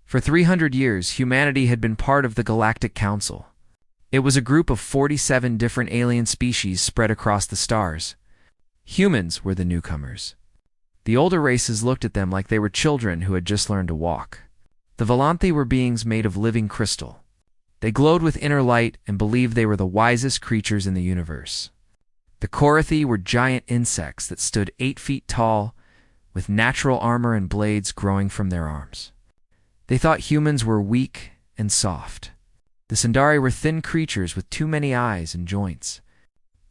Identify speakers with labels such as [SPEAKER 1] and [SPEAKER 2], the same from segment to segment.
[SPEAKER 1] For 300 years, humanity had been part of the Galactic Council. It was a group of 47 different alien species spread across the stars. Humans were the newcomers. The older races looked at them like they were children who had just learned to walk. The Volanthi were beings made of living crystal. They glowed with inner light and believed they were the wisest creatures in the universe. The Korathi were giant insects that stood 8 feet tall, with natural armor and blades growing from their arms. They thought humans were weak and soft. The Sindari were thin creatures with too many eyes and joints.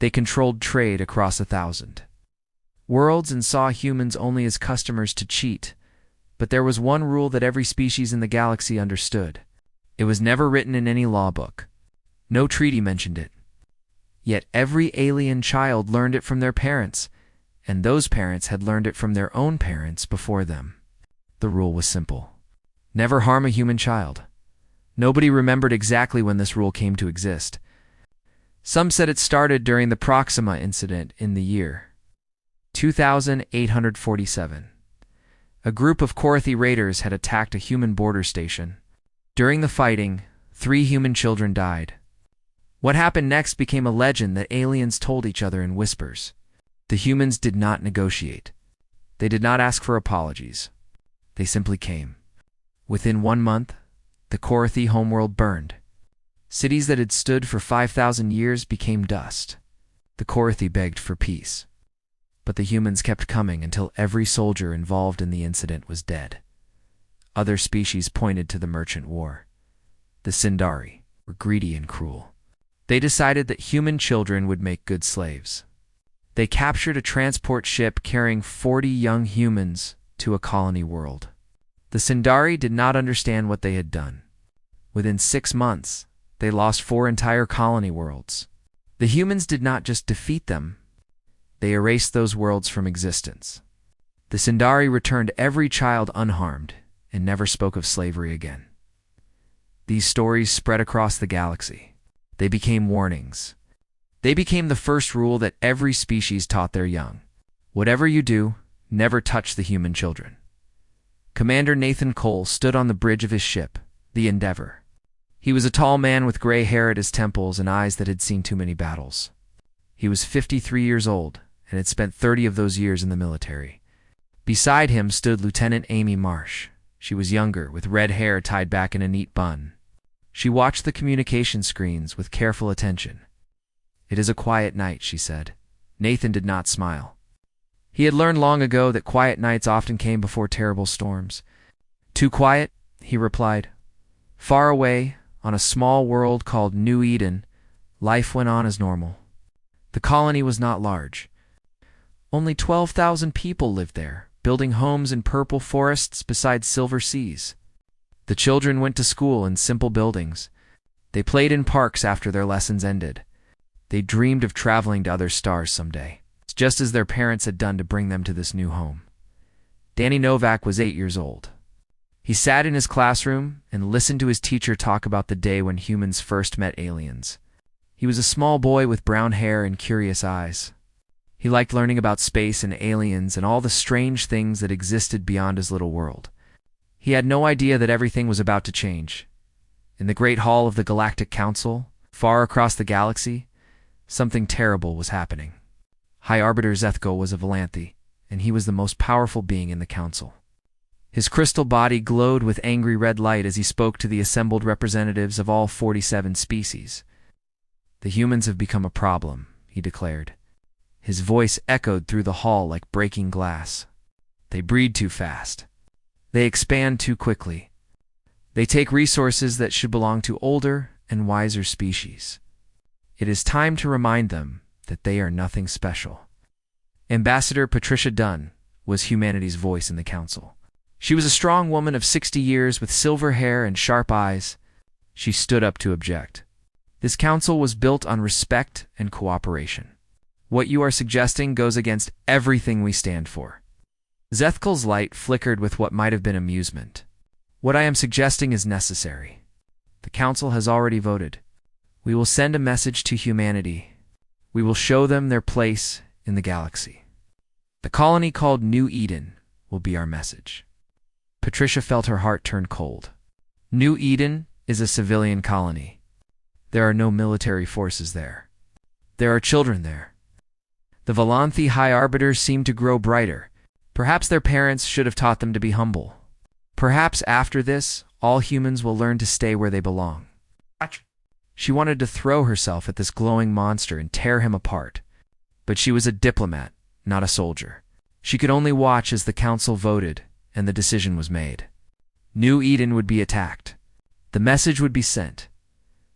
[SPEAKER 1] They controlled trade across 1,000 worlds and saw humans only as customers to cheat. But there was one rule that every species in the galaxy understood. It was never written in any law book. No treaty mentioned it. Yet every alien child learned it from their parents, and those parents had learned it from their own parents before them. The rule was simple. Never harm a human child. Nobody remembered exactly when this rule came to exist. Some said it started during the Proxima incident in the year 2847. A group of Korathi raiders had attacked a human border station. During the fighting, 3 human children died. What happened next became a legend that aliens told each other in whispers. The humans did not negotiate. They did not ask for apologies. They simply came. Within 1 month, the Korathi homeworld burned. Cities that had stood for 5,000 years became dust. The Korathi begged for peace. But the humans kept coming until every soldier involved in the incident was dead. Other species pointed to the merchant war. The Sindari were greedy and cruel. They decided that human children would make good slaves. They captured a transport ship carrying 40 young humans to a colony world. The Sindari did not understand what they had done. Within 6 months, they lost 4 entire colony worlds. The humans did not just defeat them, they erased those worlds from existence. The Sindari returned every child unharmed and never spoke of slavery again. These stories spread across the galaxy. They became warnings. They became the first rule that every species taught their young. Whatever you do, never touch the human children. Commander Nathan Cole stood on the bridge of his ship, the Endeavor. He was a tall man with gray hair at his temples and eyes that had seen too many battles. He was 53 years old and had spent 30 of those years in the military. Beside him stood Lieutenant Amy Marsh. She was younger, with red hair tied back in a neat bun. She watched the communication screens with careful attention. "It is a quiet night," she said. Nathan did not smile. He had learned long ago that quiet nights often came before terrible storms. "Too quiet?" he replied. Far away, on a small world called New Eden, life went on as normal. The colony was not large. Only 12,000 people lived there, building homes in purple forests beside silver seas. The children went to school in simple buildings. They played in parks after their lessons ended. They dreamed of traveling to other stars someday, just as their parents had done to bring them to this new home. Danny Novak was 8 years old. He sat in his classroom and listened to his teacher talk about the day when humans first met aliens. He was a small boy with brown hair and curious eyes. He liked learning about space and aliens and all the strange things that existed beyond his little world. He had no idea that everything was about to change. In the Great Hall of the Galactic Council, far across the galaxy, something terrible was happening. High Arbiter Zethko was a Volanthi, and he was the most powerful being in the council. His crystal body glowed with angry red light as he spoke to the assembled representatives of all 47 species. "The humans have become a problem," he declared. His voice echoed through the hall like breaking glass. "They breed too fast. They expand too quickly. They take resources that should belong to older and wiser species. It is time to remind them that they are nothing special." Ambassador Patricia Dunn was humanity's voice in the council. She was a strong woman of 60 years with silver hair and sharp eyes. She stood up to object. This council was built on respect and cooperation. What you are suggesting goes against everything we stand for. Zethkal's light flickered with what might have been amusement. "What I am suggesting is necessary. The council has already voted. We will send a message to humanity. We will show them their place in the galaxy. The colony called New Eden will be our message." Patricia felt her heart turn cold. New Eden is a civilian colony. There are no military forces there. There are children there. The Volanthi High Arbiters seem to grow brighter. Perhaps their parents should have taught them to be humble. Perhaps after this, all humans will learn to stay where they belong. She wanted to throw herself at this glowing monster and tear him apart. But she was a diplomat, not a soldier. She could only watch as the council voted, and the decision was made. New Eden would be attacked. The message would be sent.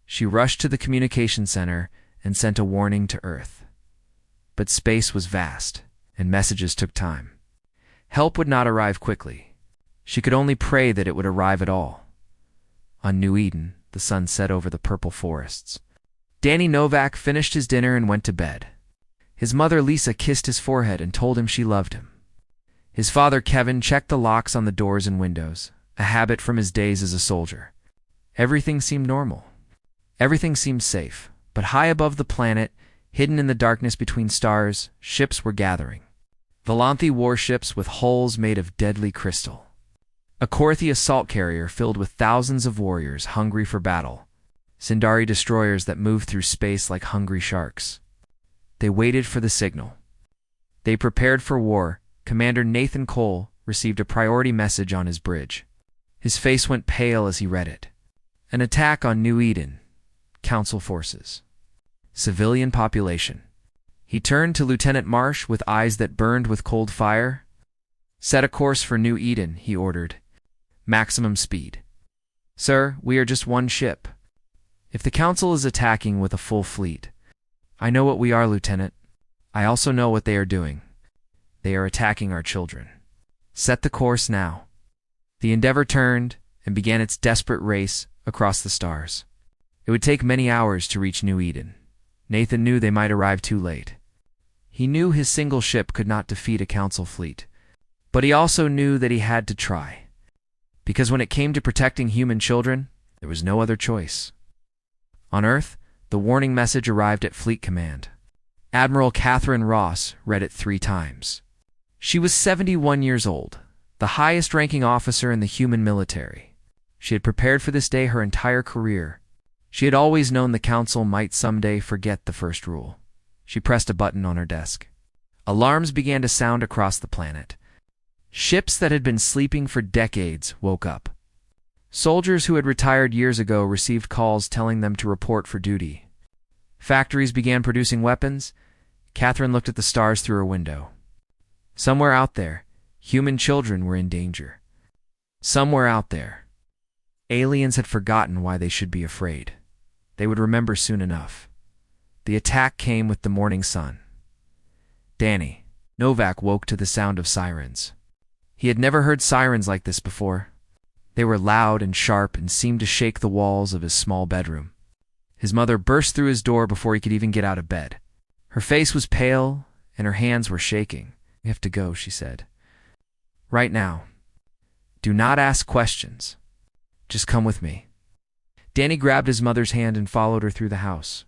[SPEAKER 1] She rushed to the communication center and sent a warning to Earth. But space was vast, and messages took time. Help would not arrive quickly. She could only pray that it would arrive at all. On New Eden, the sun set over the purple forests. Danny Novak finished his dinner and went to bed. His mother Lisa kissed his forehead and told him she loved him. His father Kevin checked the locks on the doors and windows, a habit from his days as a soldier. Everything seemed normal. Everything seemed safe, but high above the planet, hidden in the darkness between stars, ships were gathering. Volanthi warships with hulls made of deadly crystal. A Korthi assault carrier filled with thousands of warriors hungry for battle. Sindari destroyers that moved through space like hungry sharks. They waited for the signal. They prepared for war. Commander Nathan Cole received a priority message on his bridge. His face went pale as he read it. An attack on New Eden. Council forces. Civilian population. He turned to Lieutenant Marsh with eyes that burned with cold fire. Set a course for New Eden, he ordered. Maximum speed. Sir, we are just one ship. If the Council is attacking with a full fleet, I know what we are, Lieutenant. I also know what they are doing. They are attacking our children. Set the course now. The Endeavour turned and began its desperate race across the stars. It would take many hours to reach New Eden. Nathan knew they might arrive too late. He knew his single ship could not defeat a Council fleet. But he also knew that he had to try. Because when it came to protecting human children, there was no other choice. On Earth, the warning message arrived at Fleet Command. Admiral Catherine Ross read it 3 times. She was 71 years old, the highest-ranking officer in the human military. She had prepared for this day her entire career. She had always known the Council might someday forget the first rule. She pressed a button on her desk. Alarms began to sound across the planet. Ships that had been sleeping for decades woke up. Soldiers who had retired years ago received calls telling them to report for duty. Factories began producing weapons. Catherine looked at the stars through her window. Somewhere out there, human children were in danger. Somewhere out there, aliens had forgotten why they should be afraid. They would remember soon enough. The attack came with the morning sun. Danny Novak woke to the sound of sirens. He had never heard sirens like this before. They were loud and sharp and seemed to shake the walls of his small bedroom. His mother burst through his door before he could even get out of bed. Her face was pale and her hands were shaking. "We have to go," she said. "Right now. Do not ask questions. Just come with me." Danny grabbed his mother's hand and followed her through the house.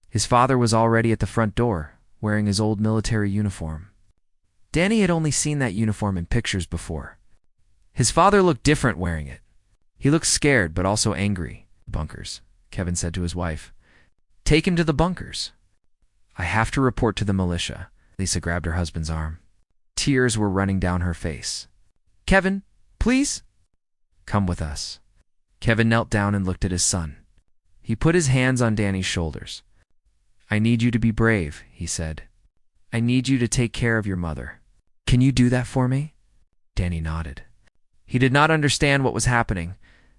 [SPEAKER 1] His father was already at the front door, wearing his old military uniform. Danny had only seen that uniform in pictures before. His father looked different wearing it. He looked scared, but also angry. "Bunkers," Kevin said to his wife. "Take him to the bunkers." "I have to report to the militia." Lisa grabbed her husband's arm. Tears were running down her face. "Kevin, please?" "Come with us." Kevin knelt down and looked at his son. He put his hands on Danny's shoulders. "I need you to be brave," he said. "I need you to take care of your mother. Can you do that for me?" Danny nodded. He did not understand what was happening,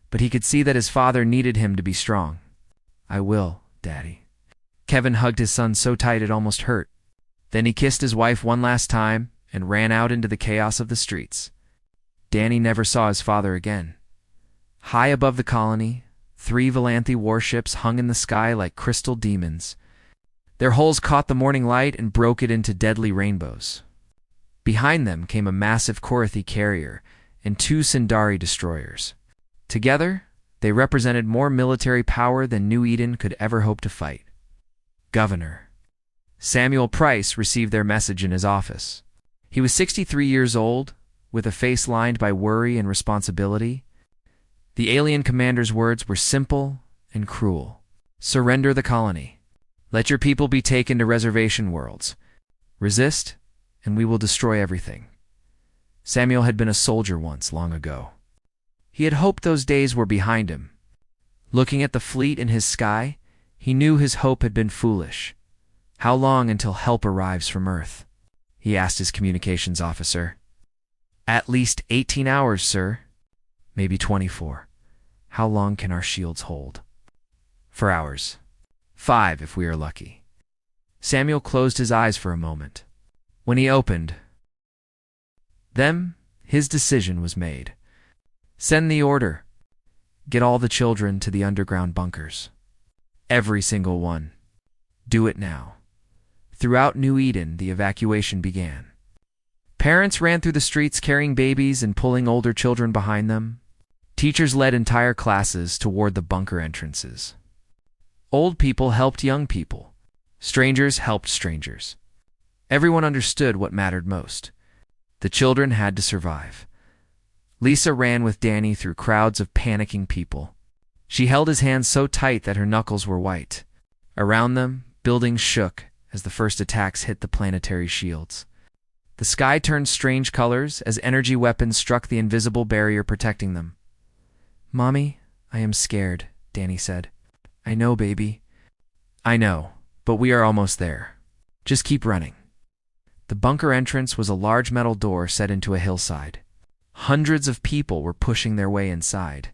[SPEAKER 1] but he could see that his father needed him to be strong. "I will, Daddy." Kevin hugged his son so tight it almost hurt. Then he kissed his wife one last time and ran out into the chaos of the streets. Danny never saw his father again. High above the colony, 3 Volanthi warships hung in the sky like crystal demons. Their hulls caught the morning light and broke it into deadly rainbows. Behind them came a massive Korthi carrier and 2 Sindari destroyers. Together, they represented more military power than New Eden could ever hope to fight. Governor Samuel Price received their message in his office. He was 63 years old, with a face lined by worry and responsibility. The alien commander's words were simple and cruel. Surrender the colony. Let your people be taken to reservation worlds. Resist, and we will destroy everything. Samuel had been a soldier once, long ago. He had hoped those days were behind him. Looking at the fleet in his sky, he knew his hope had been foolish. How long until help arrives from Earth? He asked his communications officer. At least 18 hours, sir. Maybe 24. How long can our shields hold? 4 hours. 5 if we are lucky. Samuel closed his eyes for a moment. When he opened them, his decision was made. Send the order. Get all the children to the underground bunkers. Every single one. Do it now. Throughout New Eden, the evacuation began. Parents ran through the streets carrying babies and pulling older children behind them. Teachers led entire classes toward the bunker entrances. Old people helped young people. Strangers helped strangers. Everyone understood what mattered most. The children had to survive. Lisa ran with Danny through crowds of panicking people. She held his hands so tight that her knuckles were white. Around them, buildings shook as the first attacks hit the planetary shields. The sky turned strange colors as energy weapons struck the invisible barrier protecting them. "Mommy, I am scared," Danny said. "I know, baby." "I know, but we are almost there. Just keep running." The bunker entrance was a large metal door set into a hillside. Hundreds of people were pushing their way inside.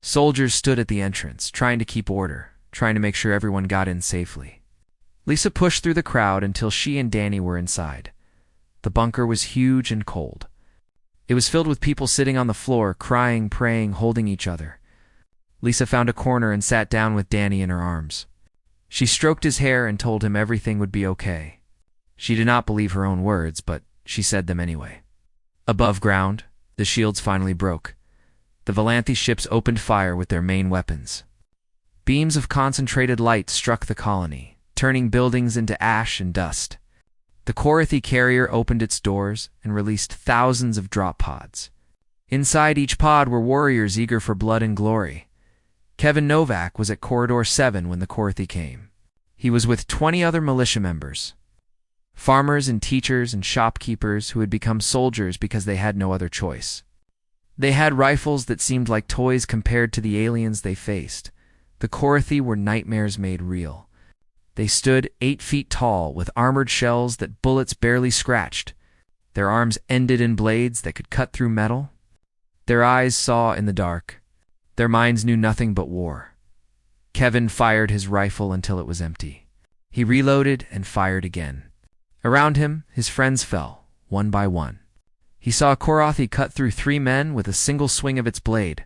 [SPEAKER 1] Soldiers stood at the entrance, trying to keep order, trying to make sure everyone got in safely. Lisa pushed through the crowd until she and Danny were inside. The bunker was huge and cold. It was filled with people sitting on the floor, crying, praying, holding each other. Lisa found a corner and sat down with Danny in her arms. She stroked his hair and told him everything would be okay. She did not believe her own words, but she said them anyway. Above ground, the shields finally broke. The Valanthi ships opened fire with their main weapons. Beams of concentrated light struck the colony, turning buildings into ash and dust. The Korathi carrier opened its doors and released thousands of drop pods. Inside each pod were warriors eager for blood and glory. Kevin Novak was at Corridor 7 when the Korathi came. He was with 20 other militia members. Farmers and teachers and shopkeepers who had become soldiers because they had no other choice. They had rifles that seemed like toys compared to the aliens they faced. The Korathi were nightmares made real. They stood 8 feet tall with armored shells that bullets barely scratched. Their arms ended in blades that could cut through metal. Their eyes saw in the dark. Their minds knew nothing but war. Kevin fired his rifle until it was empty. He reloaded and fired again. Around him, his friends fell, one by one. He saw a Korathi cut through 3 men with a single swing of its blade.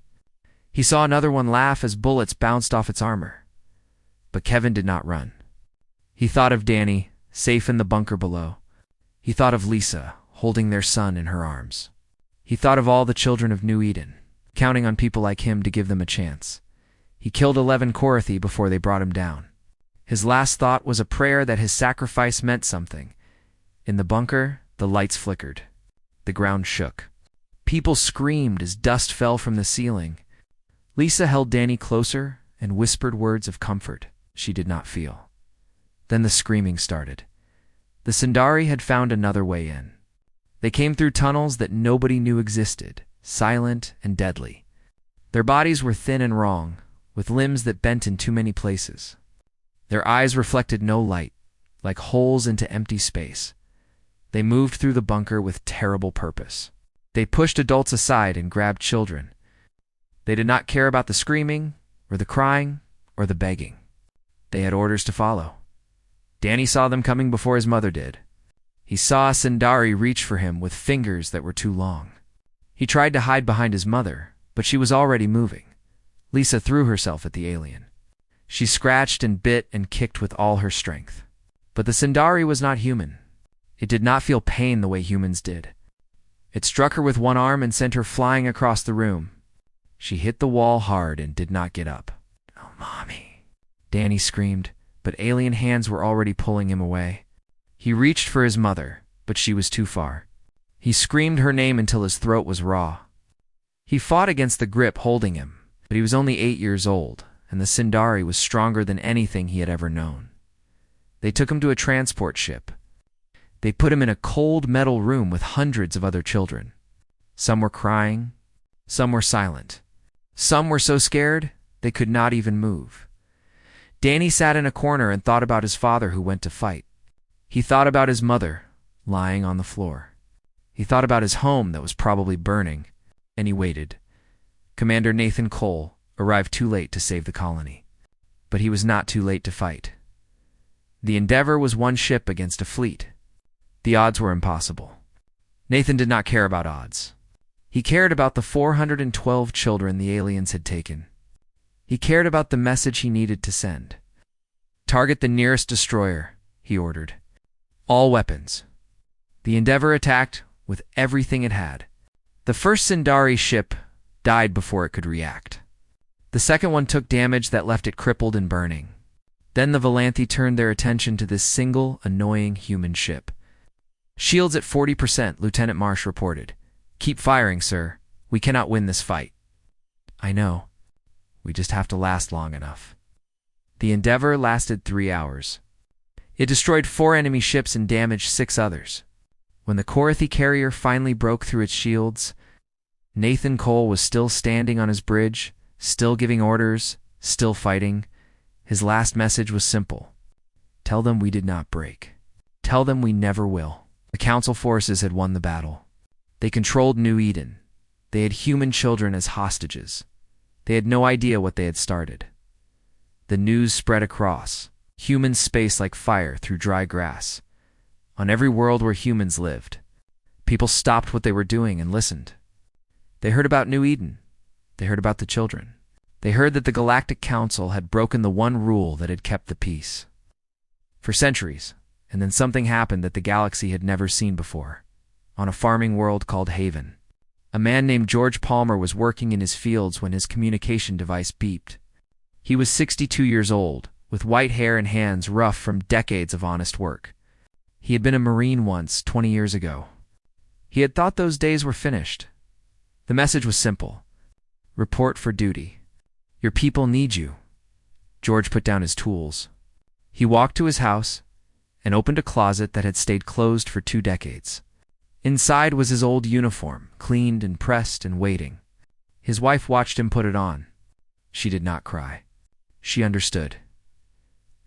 [SPEAKER 1] He saw another one laugh as bullets bounced off its armor. But Kevin did not run. He thought of Danny, safe in the bunker below. He thought of Lisa, holding their son in her arms. He thought of all the children of New Eden, counting on people like him to give them a chance. He killed 11 Korathi before they brought him down. His last thought was a prayer that his sacrifice meant something. In the bunker, the lights flickered. The ground shook. People screamed as dust fell from the ceiling. Lisa held Danny closer and whispered words of comfort she did not feel. Then the screaming started. The Sindari had found another way in. They came through tunnels that nobody knew existed, silent and deadly. Their bodies were thin and wrong, with limbs that bent in too many places. Their eyes reflected no light, like holes into empty space. They moved through the bunker with terrible purpose. They pushed adults aside and grabbed children. They did not care about the screaming, or the crying, or the begging. They had orders to follow. Danny saw them coming before his mother did. He saw a Sindari reach for him with fingers that were too long. He tried to hide behind his mother, but she was already moving. Lisa threw herself at the alien. She scratched and bit and kicked with all her strength. But the Sindari was not human. It did not feel pain the way humans did. It struck her with one arm and sent her flying across the room. She hit the wall hard and did not get up. "Oh, Mommy," Danny screamed, but alien hands were already pulling him away. He reached for his mother, but she was too far. He screamed her name until his throat was raw. He fought against the grip holding him, But he was only 8 years old, and the Sindari was stronger than anything he had ever known. They took him to a transport ship. They put him in a cold metal room with hundreds of other children. Some were crying, some were silent. Some were so scared they could not even move. Danny sat in a corner and thought about his father who went to fight. He thought about his mother, lying on the floor. He thought about his home that was probably burning, and he waited. Commander Nathan Cole arrived too late to save the colony. But he was not too late to fight. The Endeavor was one ship against a fleet. The odds were impossible. Nathan did not care about odds. He cared about the 412 children the aliens had taken. He cared about the message he needed to send. "Target the nearest destroyer," he ordered. "All weapons." The Endeavor attacked with everything it had. The first Sindari ship died before it could react. The second one took damage that left it crippled and burning. Then the Volanthi turned their attention to this single, annoying human ship. "Shields at 40%, Lieutenant Marsh reported. Keep firing, sir. We cannot win this fight." "I know. We just have to last long enough." The Endeavor lasted 3 hours. It destroyed 4 enemy ships and damaged 6 others. When the Korathi carrier finally broke through its shields, Nathan Cole was still standing on his bridge, still giving orders, still fighting. His last message was simple. "Tell them we did not break. Tell them we never will." The Council forces had won the battle. They controlled New Eden. They had human children as hostages. They had no idea what they had started. The news spread across. Humans space like fire through dry grass. On every world where humans lived, people stopped what they were doing and listened. They heard about New Eden. They heard about the children. They heard that the Galactic Council had broken the one rule that had kept the peace. For centuries, and then something happened that the galaxy had never seen before. On a farming world called Haven, a man named George Palmer was working in his fields when his communication device beeped. He was 62 years old, with white hair and hands rough from decades of honest work. He had been a Marine once, 20 years ago. He had thought those days were finished. The message was simple. "Report for duty. Your people need you." George put down his tools. He walked to his house and opened a closet that had stayed closed for 2 decades. Inside was his old uniform, cleaned and pressed and waiting. His wife watched him put it on. She did not cry. She understood.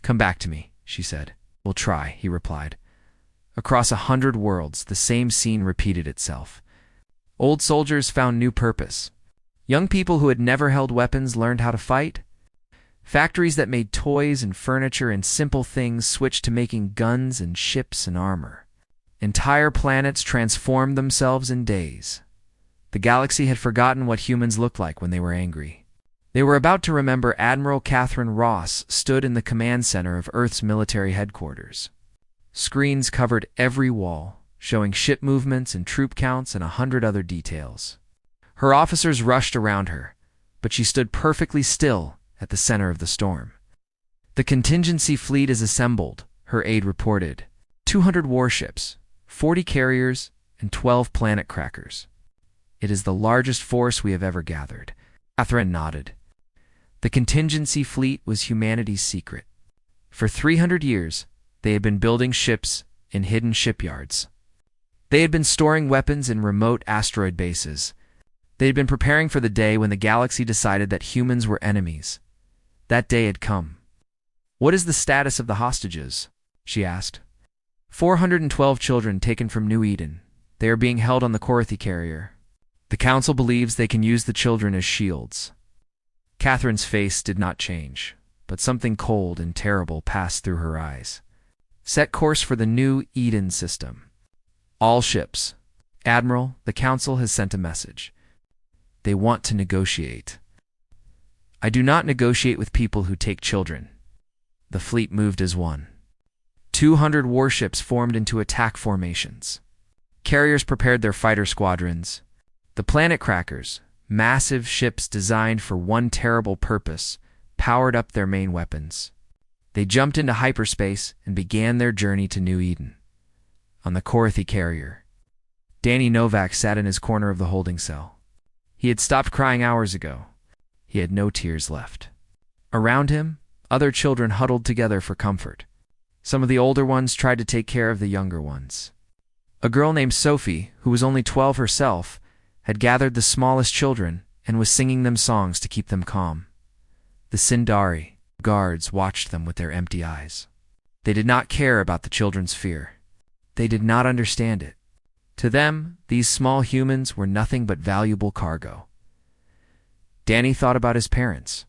[SPEAKER 1] "Come back to me," she said. "We'll try," he replied. Across 100 worlds, the same scene repeated itself. Old soldiers found new purpose. Young people who had never held weapons learned how to fight. Factories that made toys and furniture and simple things switched to making guns and ships and armor. Entire planets transformed themselves in days. The galaxy had forgotten what humans looked like when they were angry. They were about to remember Admiral Catherine Ross stood in the command center of Earth's military headquarters. Screens covered every wall, showing ship movements and troop counts and 100 other details. Her officers rushed around her, but she stood perfectly still at the center of the storm. "The contingency fleet is assembled," her aide reported. 200 warships, 40 carriers, and 12 planet crackers. "It is the largest force we have ever gathered." Catherine nodded. The contingency fleet was humanity's secret. For 300 years, they had been building ships in hidden shipyards. They had been storing weapons in remote asteroid bases. They had been preparing for the day when the galaxy decided that humans were enemies. That day had come. "What is the status of the hostages?" she asked. 412 children taken from New Eden. They are being held on the Korathi carrier. The Council believes they can use the children as shields. Catherine's face did not change, but something cold and terrible passed through her eyes. "Set course for the New Eden system. All ships. Admiral, the Council has sent a message. They want to negotiate." "I do not negotiate with people who take children." The fleet moved as one. 200 warships formed into attack formations. Carriers prepared their fighter squadrons. The planet crackers, massive ships designed for one terrible purpose, powered up their main weapons. They jumped into hyperspace and began their journey to New Eden. On the Korathi carrier, Danny Novak sat in his corner of the holding cell. He had stopped crying hours ago. He had no tears left. Around him, other children huddled together for comfort. Some of the older ones tried to take care of the younger ones. A girl named Sophie, who was only 12 herself, had gathered the smallest children and was singing them songs to keep them calm. The Sindari guards watched them with their empty eyes. They did not care about the children's fear. They did not understand it. To them, these small humans were nothing but valuable cargo. Danny thought about his parents.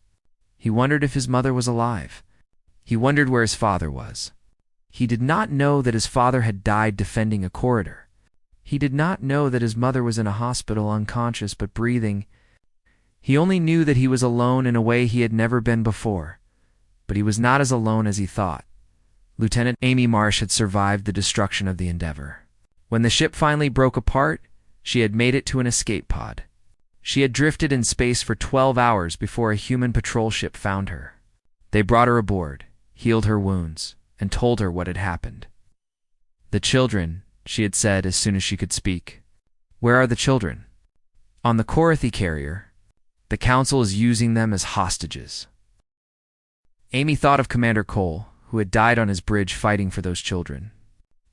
[SPEAKER 1] He wondered if his mother was alive. He wondered where his father was. He did not know that his father had died defending a corridor. He did not know that his mother was in a hospital unconscious but breathing. He only knew that he was alone in a way he had never been before. But he was not as alone as he thought. Lieutenant Amy Marsh had survived the destruction of the Endeavour. When the ship finally broke apart, she had made it to an escape pod. She had drifted in space for 12 hours before a human patrol ship found her. They brought her aboard, healed her wounds, and told her what had happened. "The children," she had said as soon as she could speak. "Where are the children?" "On the Corathy carrier. The Council is using them as hostages." Amy thought of Commander Cole, who had died on his bridge fighting for those children.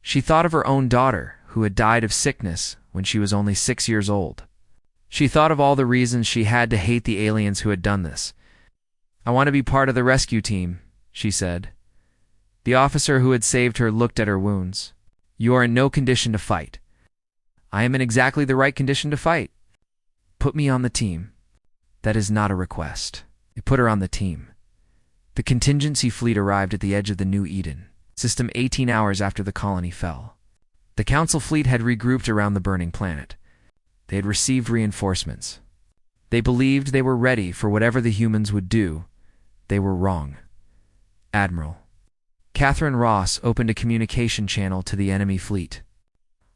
[SPEAKER 1] She thought of her own daughter, who had died of sickness when she was only 6 years old. She thought of all the reasons she had to hate the aliens who had done this. "I want to be part of the rescue team," she said. The officer who had saved her looked at her wounds. "You are in no condition to fight." "I am in exactly the right condition to fight." "Put me on the team." "That is not a request." They put her on the team. The contingency fleet arrived at the edge of the New Eden system 18 hours after the colony fell. The Council fleet had regrouped around the burning planet. They had received reinforcements. They believed they were ready for whatever the humans would do. They were wrong. "Admiral." Catherine Ross opened a communication channel to the enemy fleet.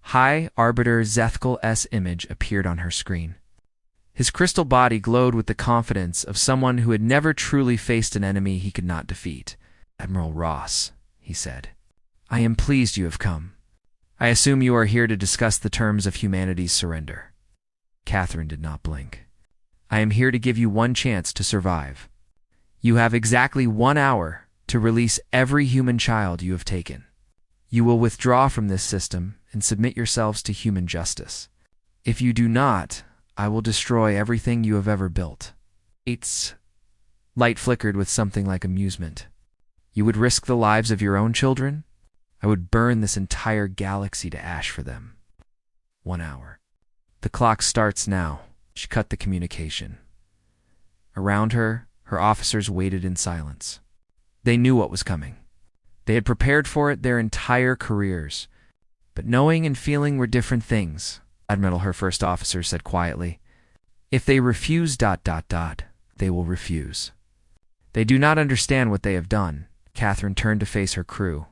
[SPEAKER 1] High Arbiter Zethkal's image appeared on her screen. His crystal body glowed with the confidence of someone who had never truly faced an enemy he could not defeat. "Admiral Ross," he said, "I am pleased you have come. I assume you are here to discuss the terms of humanity's surrender." Catherine did not blink. "I am here to give you one chance to survive. You have exactly 1 hour to release every human child you have taken. You will withdraw from this system and submit yourselves to human justice. If you do not, I will destroy everything you have ever built." Its light flickered with something like amusement. "You would risk the lives of your own children? I would burn this entire galaxy to ash for them." 1 hour. "The clock starts now." She cut the communication. Around her, her officers waited in silence. They knew what was coming. They had prepared for it their entire careers. But knowing and feeling were different things. "Admiral," her first officer said quietly. "If they refuse ... they will refuse. They do not understand what they have done." Catherine turned to face her crew.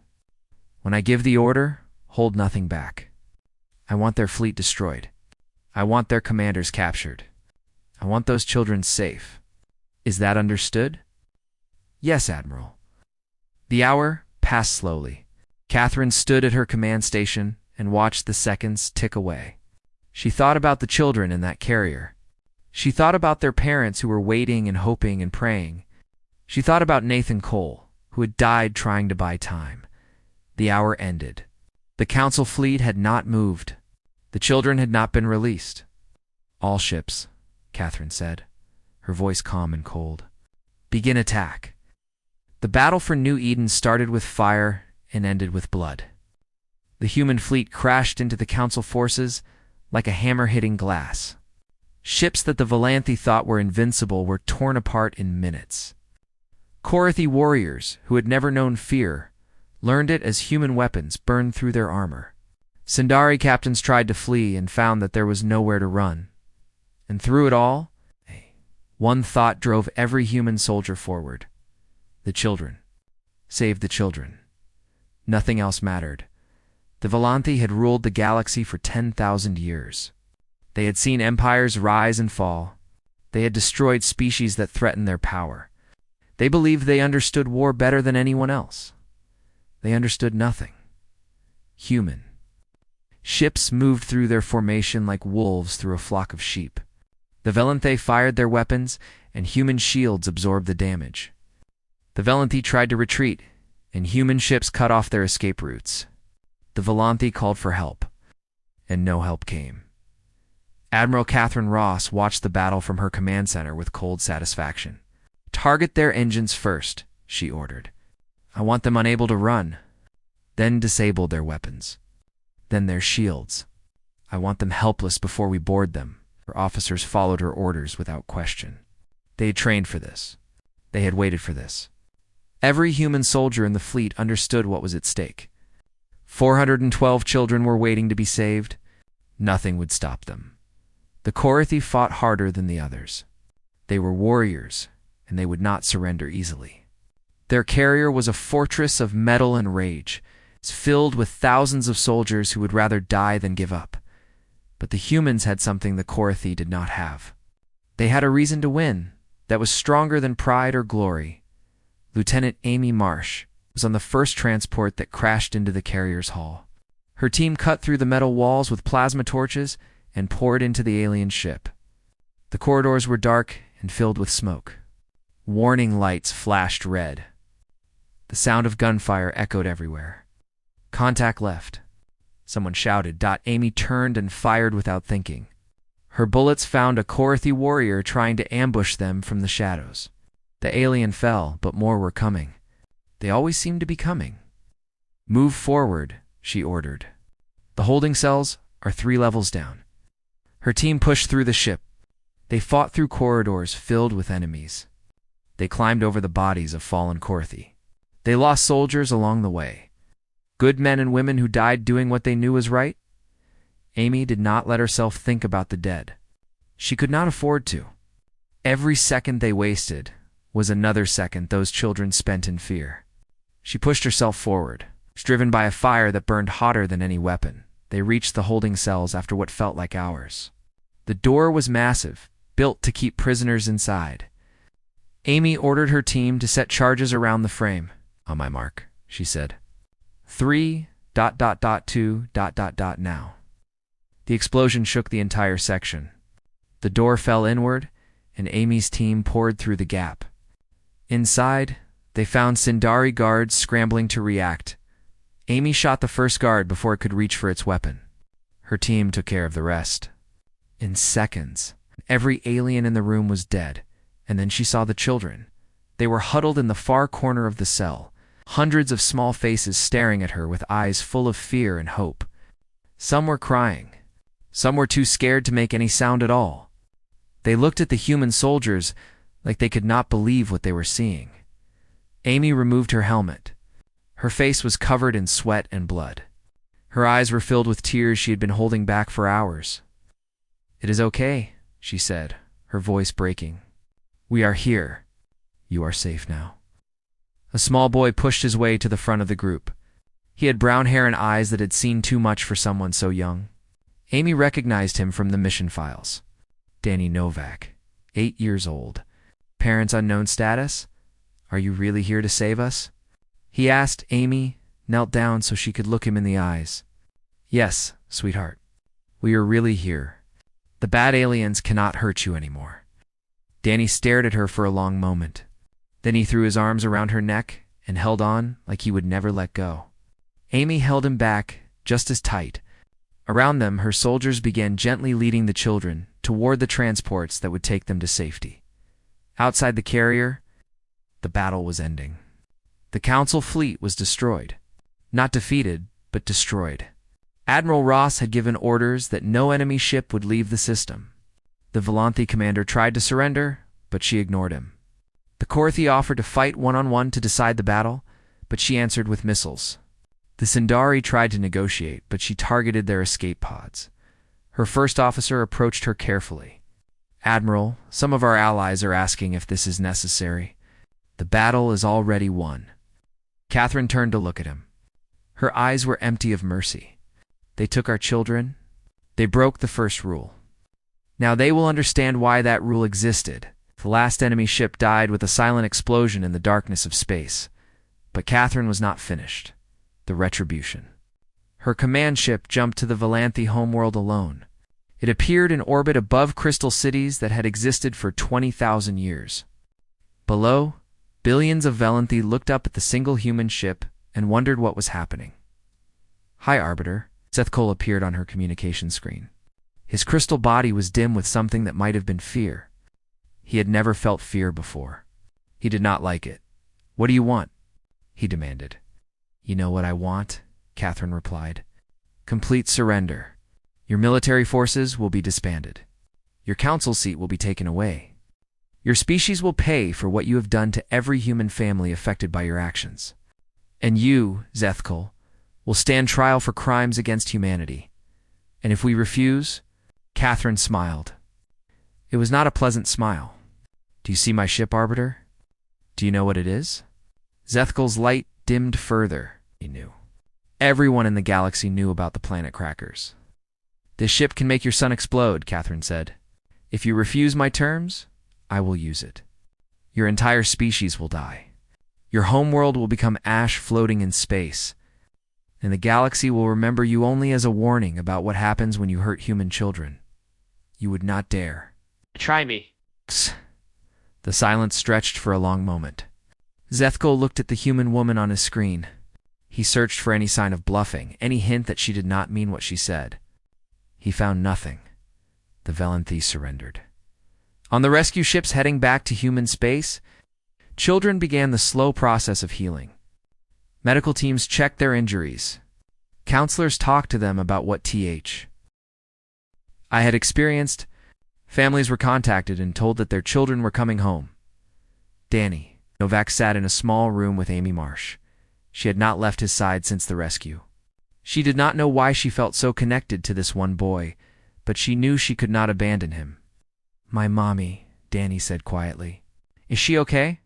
[SPEAKER 1] "When I give the order, hold nothing back. I want their fleet destroyed. I want their commanders captured. I want those children safe. Is that understood?" "Yes, Admiral." The hour passed slowly. Catherine stood at her command station and watched the seconds tick away. She thought about the children in that carrier. She thought about their parents who were waiting and hoping and praying. She thought about Nathan Cole, who had died trying to buy time. The hour ended. The Council fleet had not moved. The children had not been released. "All ships," Catherine said, her voice calm and cold. "Begin attack." The battle for New Eden started with fire and ended with blood. The human fleet crashed into the Council forces like a hammer hitting glass. Ships that the Valanthi thought were invincible were torn apart in minutes. Corathy warriors, who had never known fear, learned it as human weapons burned through their armor. Sindari captains tried to flee and found that there was nowhere to run. And through it all, one thought drove every human soldier forward. The children. Save the children. Nothing else mattered. The Valanthi had ruled the galaxy for 10,000 years. They had seen empires rise and fall. They had destroyed species that threatened their power. They believed they understood war better than anyone else. They understood nothing. Human. Ships moved through their formation like wolves through a flock of sheep. The Valanthi fired their weapons, and human shields absorbed the damage. The Velanthi tried to retreat, and human ships cut off their escape routes. The Velanthi called for help, and no help came. Admiral Catherine Ross watched the battle from her command center with cold satisfaction. "Target their engines first," she ordered. "I want them unable to run. Then disable their weapons. Then their shields. I want them helpless before we board them." Her officers followed her orders without question. They had trained for this. They had waited for this. Every human soldier in the fleet understood what was at stake. 412 children were waiting to be saved. Nothing would stop them. The Korathi fought harder than the others. They were warriors, and they would not surrender easily. Their carrier was a fortress of metal and rage, filled with thousands of soldiers who would rather die than give up. But the humans had something the Korathi did not have. They had a reason to win that was stronger than pride or glory. Lieutenant Amy Marsh was on the first transport that crashed into the carrier's hull. Her team cut through the metal walls with plasma torches and poured into the alien ship. The corridors were dark and filled with smoke. Warning lights flashed red. The sound of gunfire echoed everywhere. Contact left. Someone shouted. Amy turned and fired without thinking. Her bullets found a Korathi warrior trying to ambush them from the shadows. The alien fell, but more were coming. They always seemed to be coming. "Move forward," she ordered. "The holding cells are 3 levels down." Her team pushed through the ship. They fought through corridors filled with enemies. They climbed over the bodies of fallen Korathi. They lost soldiers along the way. Good men and women who died doing what they knew was right. Amy did not let herself think about the dead. She could not afford to. Every second they wasted was another second those children spent in fear. She pushed herself forward, driven by a fire that burned hotter than any weapon. They reached the holding cells after what felt like hours. The door was massive, built to keep prisoners inside. Amy ordered her team to set charges around the frame. "On my mark," she said. 3, .2, now. The explosion shook the entire section. The door fell inward, and Amy's team poured through the gap. Inside, they found Sindari guards scrambling to react. Amy shot the first guard before it could reach for its weapon. Her team took care of the rest. In seconds, every alien in the room was dead, and then she saw the children. They were huddled in the far corner of the cell, hundreds of small faces staring at her with eyes full of fear and hope. Some were crying. Some were too scared to make any sound at all. They looked at the human soldiers like they could not believe what they were seeing. Amy removed her helmet. Her face was covered in sweat and blood. Her eyes were filled with tears she had been holding back for hours. "It is okay," she said, her voice breaking. "We are here. You are safe now." A small boy pushed his way to the front of the group. He had brown hair and eyes that had seen too much for someone so young. Amy recognized him from the mission files. Danny Novak, 8 years old. Parents unknown status? "Are you really here to save us?" he asked. Amy knelt down so she could look him in the eyes. "Yes, sweetheart. We are really here. The bad aliens cannot hurt you anymore." Danny stared at her for a long moment. Then he threw his arms around her neck and held on like he would never let go. Amy held him back just as tight. Around them, her soldiers began gently leading the children toward the transports that would take them to safety. Outside the carrier, the battle was ending. The Council fleet was destroyed. Not defeated, but destroyed. Admiral Ross had given orders that no enemy ship would leave the system. The Velanthi commander tried to surrender, but she ignored him. The Korathi offered to fight one-on-one to decide the battle, but she answered with missiles. The Sindari tried to negotiate, but she targeted their escape pods. Her first officer approached her carefully. "Admiral, some of our allies are asking if this is necessary. The battle is already won." Catherine turned to look at him. Her eyes were empty of mercy. "They took our children. They broke the first rule. Now they will understand why that rule existed." The last enemy ship died with a silent explosion in the darkness of space. But Catherine was not finished. The retribution. Her command ship jumped to the Velanthi homeworld alone. It appeared in orbit above crystal cities that had existed for 20,000 years. Below, billions of Valenthi looked up at the single human ship and wondered what was happening. "Hi, Arbiter." Zethkul appeared on her communication screen. His crystal body was dim with something that might have been fear. He had never felt fear before. He did not like it. "What do you want?" he demanded. "You know what I want," Catherine replied. "Complete surrender. Your military forces will be disbanded. Your council seat will be taken away. Your species will pay for what you have done to every human family affected by your actions. And you, Zethkul, will stand trial for crimes against humanity. And if we refuse..." Catherine smiled. It was not a pleasant smile. "Do you see my ship, Arbiter? Do you know what it is?" Zethkul's light dimmed further. He knew. Everyone in the galaxy knew about the planet crackers. "This ship can make your sun explode," Catherine said. "If you refuse my terms, I will use it. Your entire species will die. Your homeworld will become ash floating in space. And the galaxy will remember you only as a warning about what happens when you hurt human children. You would not dare."
[SPEAKER 2] Try me.
[SPEAKER 1] The silence stretched for a long moment. Zethkul looked at the human woman on his screen. He searched for any sign of bluffing, any hint that she did not mean what she said. He found nothing. The Valenthi surrendered. On the rescue ships heading back to human space, children began the slow process of healing. Medical teams checked their injuries. Counselors talked to them about what I had experienced. Families were contacted and told that their children were coming home. Danny Novak sat in a small room with Amy Marsh. She had not left his side since the rescue. She did not know why she felt so connected to this one boy, but she knew she could not abandon him. "My mommy," Danny said quietly. "Is she okay?"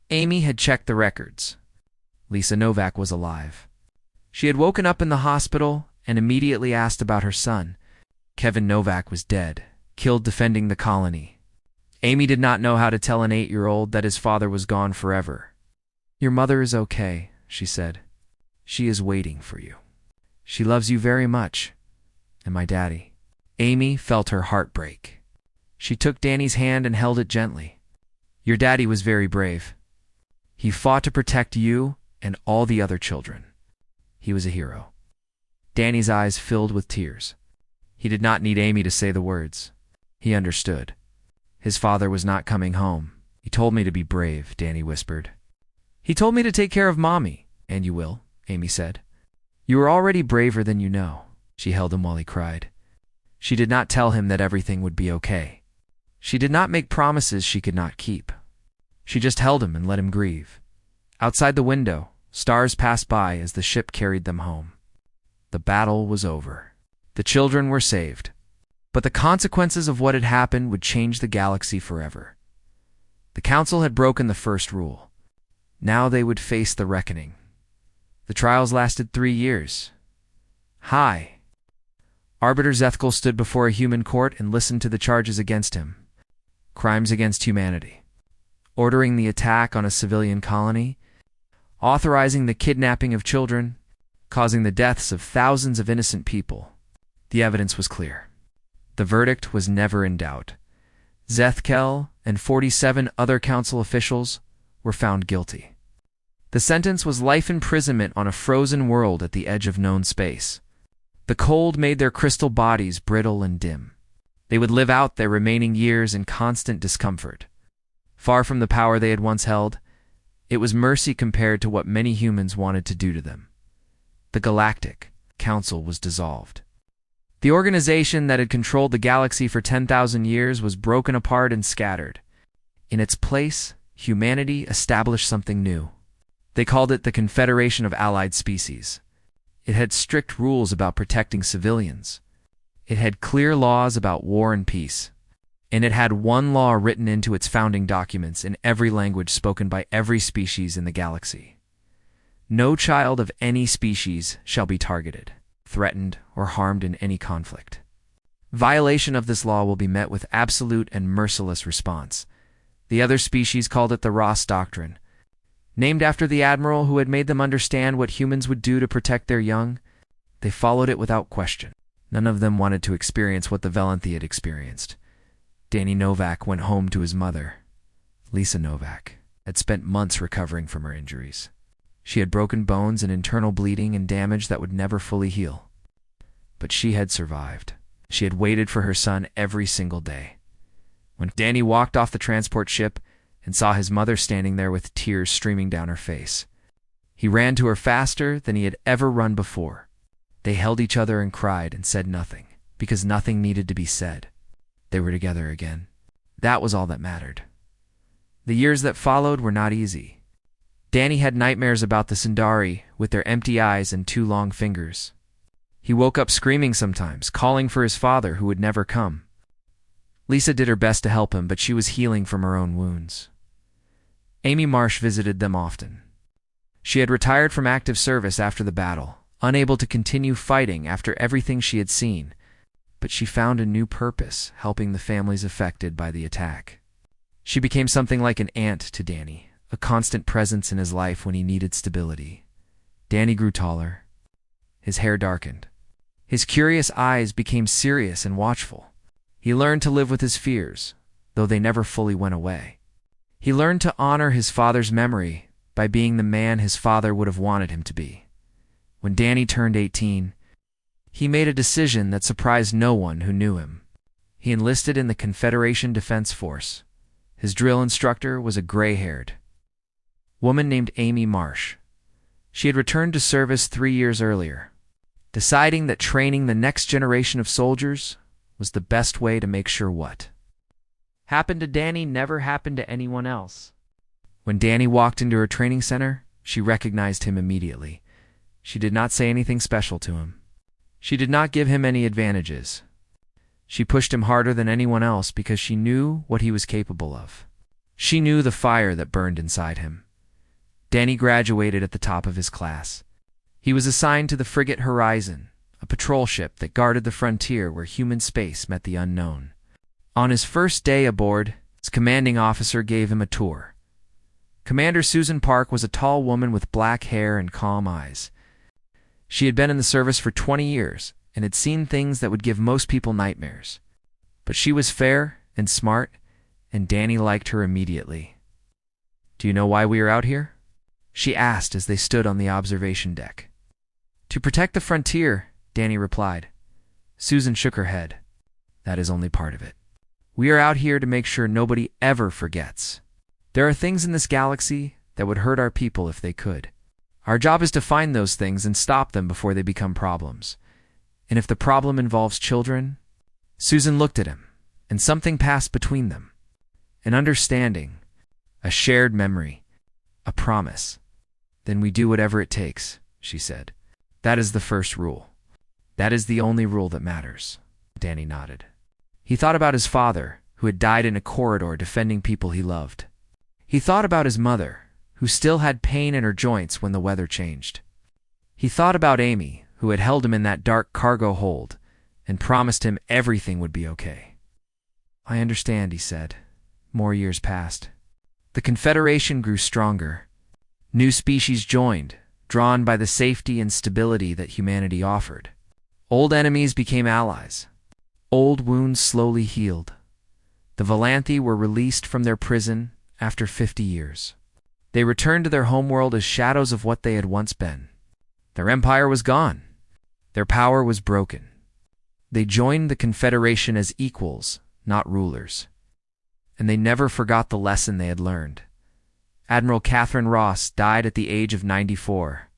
[SPEAKER 1] Amy had checked the records. Lisa Novak was alive. She had woken up in the hospital and immediately asked about her son. Kevin Novak was dead, killed defending the colony. Amy did not know how to tell an 8-year-old that his father was gone forever. "Your mother is okay," she said. "She is waiting for you. She loves you very much. And my daddy." Amy felt her heart break. She took Danny's hand and held it gently. "Your daddy was very brave. He fought to protect you and all the other children. He was a hero." Danny's eyes filled with tears. He did not need Amy to say the words. He understood. His father was not coming home. "He told me to be brave," Danny whispered. "He told me to take care of Mommy." "And you will," Amy said. "You are already braver than you know." She held him while he cried. She did not tell him that everything would be okay. She did not make promises she could not keep. She just held him and let him grieve. Outside the window, stars passed by as the ship carried them home. The battle was over. The children were saved. But the consequences of what had happened would change the galaxy forever. The council had broken the first rule. Now they would face the reckoning. The trials lasted 3 years. Hi. Arbiter Zethkul stood before a human court and listened to the charges against him. Crimes against humanity. Ordering the attack on a civilian colony. Authorizing the kidnapping of children. Causing the deaths of thousands of innocent people. The evidence was clear. The verdict was never in doubt. Zethkul and 47 other council officials were found guilty. The sentence was life imprisonment on a frozen world at the edge of known space. The cold made their crystal bodies brittle and dim. They would live out their remaining years in constant discomfort. Far from the power they had once held, it was mercy compared to what many humans wanted to do to them. The Galactic Council was dissolved. The organization that had controlled the galaxy for 10,000 years was broken apart and scattered. In its place, humanity established something new. They called it the Confederation of Allied Species. It had strict rules about protecting civilians. It had clear laws about war and peace. And it had one law written into its founding documents in every language spoken by every species in the galaxy. No child of any species shall be targeted, threatened, or harmed in any conflict. Violation of this law will be met with absolute and merciless response. The other species called it the Ross Doctrine. Named after the admiral who had made them understand what humans would do to protect their young, they followed it without question. None of them wanted to experience what the Velanthi had experienced. Danny Novak went home to his mother. Lisa Novak had spent months recovering from her injuries. She had broken bones and internal bleeding and damage that would never fully heal. But she had survived. She had waited for her son every single day. When Danny walked off the transport ship and saw his mother standing there with tears streaming down her face, he ran to her faster than he had ever run before. They held each other and cried and said nothing, because nothing needed to be said. They were together again. That was all that mattered. The years that followed were not easy. Danny had nightmares about the Sundari with their empty eyes and 2 long fingers. He woke up screaming sometimes, calling for his father who would never come. Lisa did her best to help him, but she was healing from her own wounds. Amy Marsh visited them often. She had retired from active service after the battle, unable to continue fighting after everything she had seen, but she found a new purpose, helping the families affected by the attack. She became something like an aunt to Danny, a constant presence in his life when he needed stability. Danny grew taller. His hair darkened. His curious eyes became serious and watchful. He learned to live with his fears, though they never fully went away. He learned to honor his father's memory by being the man his father would have wanted him to be. When Danny turned 18, he made a decision that surprised no one who knew him. He enlisted in the Confederation Defense Force. His drill instructor was a gray-haired woman named Amy Marsh. She had returned to service 3 years earlier, deciding that training the next generation of soldiers was the best way to make sure what happened to Danny never happened to anyone else. When Danny walked into her training center, she recognized him immediately. She did not say anything special to him. She did not give him any advantages. She pushed him harder than anyone else because she knew what he was capable of. She knew the fire that burned inside him. Danny graduated at the top of his class. He was assigned to the frigate Horizon, a patrol ship that guarded the frontier where human space met the unknown. On his first day aboard, his commanding officer gave him a tour. Commander Susan Park was a tall woman with black hair and calm eyes. She had been in the service for 20 years and had seen things that would give most people nightmares. But she was fair and smart, and Danny liked her immediately. "Do you know why we are out here?" she asked as they stood on the observation deck. "To protect the frontier," Danny replied. Susan shook her head. "That is only part of it. We are out here to make sure nobody ever forgets. There are things in this galaxy that would hurt our people if they could. Our job is to find those things and stop them before they become problems. And if the problem involves children..." Susan looked at him, and something passed between them. An understanding, a shared memory, a promise. "Then we do whatever it takes," she said. "That is the first rule. That is the only rule that matters." Danny nodded. He thought about his father, who had died in a corridor defending people he loved. He thought about his mother, who still had pain in her joints when the weather changed. He thought about Amy, who had held him in that dark cargo hold and promised him everything would be okay. "I understand," he said. More years passed. The Confederation grew stronger. New species joined, drawn by the safety and stability that humanity offered. Old enemies became allies. Old wounds slowly healed. The Velanthi were released from their prison after 50 years. They returned to their homeworld as shadows of what they had once been. Their empire was gone. Their power was broken. They joined the Confederation as equals, not rulers. And they never forgot the lesson they had learned. Admiral Catherine Ross died at the age of 94.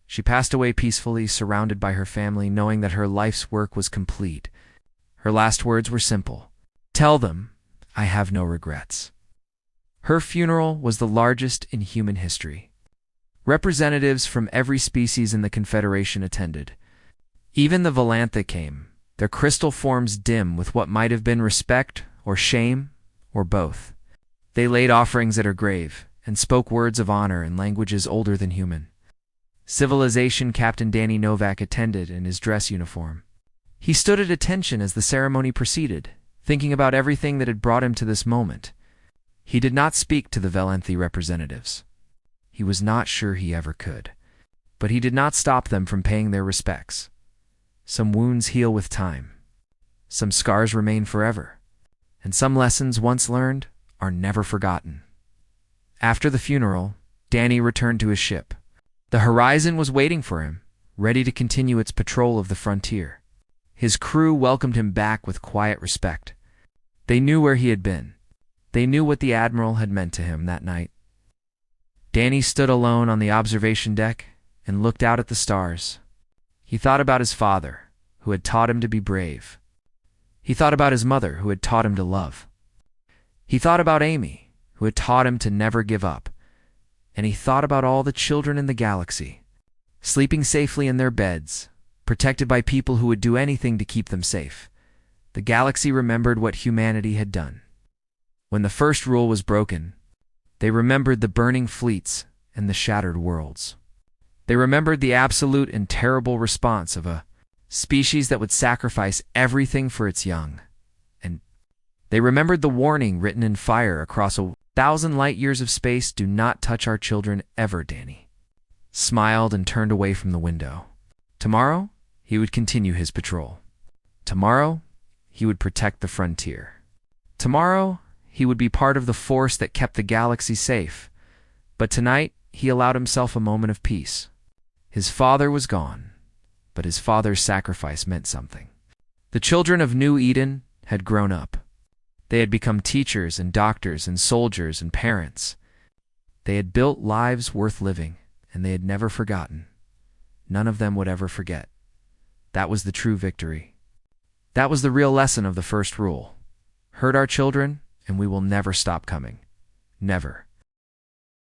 [SPEAKER 1] She passed away peacefully, surrounded by her family, knowing that her life's work was complete. Her last words were simple: "Tell them I have no regrets." Her funeral was the largest in human history. Representatives from every species in the Confederation attended. Even the Velantha came, their crystal forms dim with what might have been respect or shame or both. They laid offerings at her grave and spoke words of honor in languages older than human. Civilization Captain Danny Novak attended in his dress uniform. He stood at attention as the ceremony proceeded, thinking about everything that had brought him to this moment. He did not speak to the Velanthi representatives. He was not sure he ever could. But he did not stop them from paying their respects. Some wounds heal with time. Some scars remain forever. And some lessons once learned are never forgotten. After the funeral, Danny returned to his ship. The horizon was waiting for him, ready to continue its patrol of the frontier. His crew welcomed him back with quiet respect. They knew where he had been. They knew what the Admiral had meant to him that night. Danny stood alone on the observation deck and looked out at the stars. He thought about his father, who had taught him to be brave. He thought about his mother, who had taught him to love. He thought about Amy, who had taught him to never give up. And he thought about all the children in the galaxy, sleeping safely in their beds, protected by people who would do anything to keep them safe. The galaxy remembered what humanity had done. When the first rule was broken, they remembered the burning fleets and the shattered worlds. They remembered the absolute and terrible response of a species that would sacrifice everything for its young. And they remembered the warning written in fire across 1,000 light years of space: "Do not touch our children ever." Danny smiled and turned away from the window. Tomorrow, he would continue his patrol. Tomorrow, he would protect the frontier. Tomorrow, he would be part of the force that kept the galaxy safe. But tonight, he allowed himself a moment of peace. His father was gone, but his father's sacrifice meant something. The children of New Eden had grown up. They had become teachers and doctors and soldiers and parents. They had built lives worth living, and they had never forgotten. None of them would ever forget. That was the true victory. That was the real lesson of the first rule. Hurt our children, and we will never stop coming. Never.